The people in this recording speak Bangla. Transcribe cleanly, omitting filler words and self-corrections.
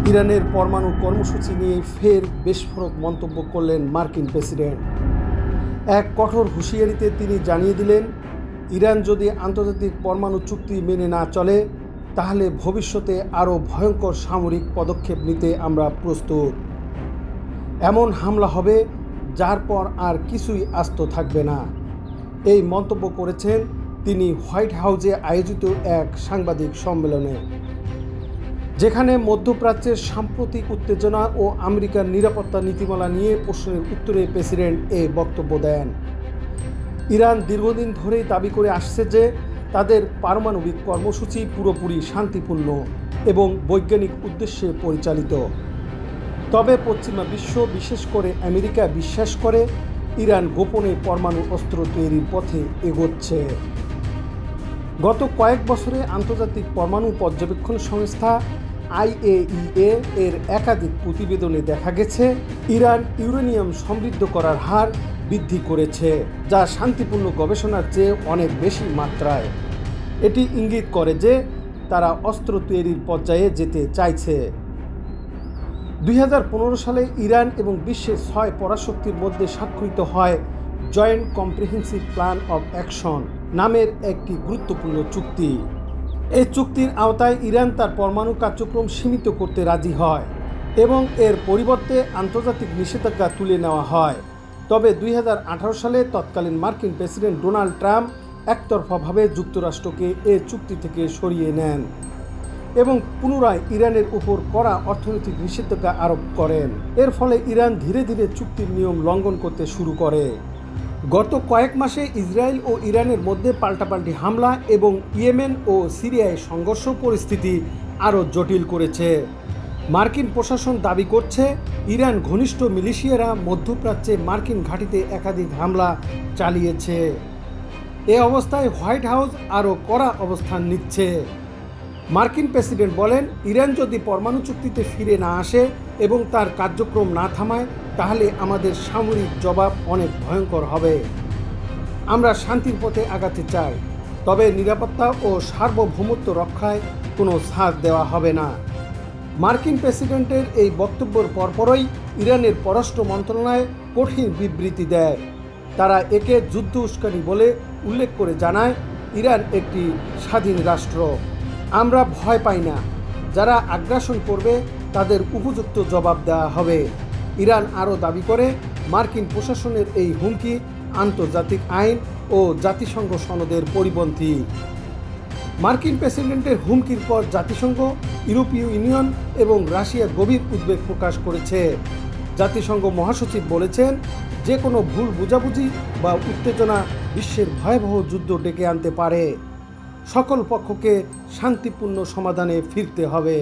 ইরানের পরমাণু কর্মসূচি নিয়ে ফের বিস্ফোরক মন্তব্য করলেন মার্কিন প্রেসিডেন্ট। এক কঠোর হুঁশিয়ারিতে তিনি জানিয়ে দিলেন, ইরান যদি আন্তর্জাতিক পরমাণু চুক্তি মেনে না চলে তাহলে ভবিষ্যতে আরও ভয়ঙ্কর সামরিক পদক্ষেপ নিতে আমরা প্রস্তুত। এমন হামলা হবে যার পর আর কিছুই আস্ত থাকবে না। এই মন্তব্য করেছেন তিনি হোয়াইট হাউসে আয়োজিত এক সাংবাদিক সম্মেলনে, যেখানে মধ্যপ্রাচ্যের সাম্প্রতিক উত্তেজনা ও আমেরিকার নিরাপত্তা নীতিমালা নিয়ে প্রশ্নের উত্তরে প্রেসিডেন্ট এই বক্তব্য দেন। ইরান দীর্ঘদিন ধরেই দাবি করে আসছে যে তাদের পারমাণবিক কর্মসূচি পুরোপুরি শান্তিপূর্ণ এবং বৈজ্ঞানিক উদ্দেশ্যে পরিচালিত। তবে পশ্চিমা বিশ্ব, বিশেষ করে আমেরিকা বিশ্বাস করে ইরান গোপনে পরমাণু অস্ত্র তৈরির পথে এগোচ্ছে। গত কয়েক বছরে আন্তর্জাতিক পরমাণু পর্যবেক্ষণ সংস্থা IAEA এর একাধিক প্রতিবেদনে দেখা গেছে ইরান ইউরেনিয়াম সমৃদ্ধ করার হার বৃদ্ধি করেছে, যা শান্তিপূর্ণ গবেষণার চেয়ে অনেক বেশি মাত্রায়। এটি ইঙ্গিত করে যে তারা অস্ত্র তৈরির পর্যায়ে যেতে চাইছে। 2015 সালে ইরান এবং বিশ্বের 6 পরাশক্তির মধ্যে স্বাক্ষরিত হয় joint comprehensive plan of action নামের একটি গুরুত্বপূর্ণ চুক্তি। এই চুক্তির আওতায় ইরান তার পরমাণু কার্যক্রম সীমিত করতে রাজি হয় এবং এর পরিবর্তে আন্তর্জাতিক নিষেধাজ্ঞা তুলে নেওয়া হয়। তবে 2018 সালে তৎকালীন মার্কিন প্রেসিডেন্ট ডোনাল্ড ট্রাম্প একতরফাভাবে যুক্তরাষ্ট্রকে এই চুক্তি থেকে সরিয়ে নেন এবং পুনরায় ইরানের উপর কড়া অর্থনৈতিক নিষেধাজ্ঞা আরোপ করেন। এর ফলে ইরান ধীরে ধীরে চুক্তির নিয়ম লঙ্ঘন করতে শুরু করে। গত কয়েক মাসে ইসরায়েল ও ইরানের মধ্যে পাল্টাপাল্টি হামলা এবং ইয়েমেন ও সিরিয়ায় সংঘর্ষ পরিস্থিতি আরও জটিল করেছে। মার্কিন প্রশাসন দাবি করছে ইরান ঘনিষ্ঠ মিলিশিয়ারা মধ্যপ্রাচ্যে মার্কিন ঘাঁটিতে একাধিক হামলা চালিয়েছে। এ অবস্থায় হোয়াইট হাউস আরও কড়া অবস্থান নিচ্ছে। মার্কিন প্রেসিডেন্ট বলেন, ইরান যদি পরমাণু চুক্তিতে ফিরে না আসে এবং তার কার্যক্রম না থামায় তাহলে আমাদের সামরিক জবাব অনেক ভয়ঙ্কর হবে। আমরা শান্তির পথে আগাতে চাই, তবে নিরাপত্তা ও সার্বভৌমত্ব রক্ষায় কোনো ছাড় দেওয়া হবে না। মার্কিন প্রেসিডেন্টের এই বক্তব্যের পরপরই ইরানের পররাষ্ট্র মন্ত্রণালয় কঠিন বিবৃতি দেয়। তারা একে যুদ্ধ উস্কানি বলে উল্লেখ করে জানায়, ইরান একটি স্বাধীন রাষ্ট্র। আমরা ভয় পাই না। যারা আগ্রাসন করবে তাদের উপযুক্ত জবাব দেওয়া হবে। ইরান আরও দাবি করে মার্কিন প্রশাসনের এই হুমকি আন্তর্জাতিক আইন ও জাতিসংঘ সনদের পরিপন্থী। মার্কিন প্রেসিডেন্টের হুমকির পর জাতিসংঘ, ইউরোপীয় ইউনিয়ন এবং রাশিয়া গভীর উদ্বেগ প্রকাশ করেছে। জাতিসংঘ মহাসচিব বলেছেন, যে কোনো ভুল বোঝাবুঝি বা উত্তেজনা বিশ্বের ভয়াবহ যুদ্ধ ডেকে আনতে পারে। সকল পক্ষকে শান্তিপূর্ণ সমাধানে ফিরতে হবে।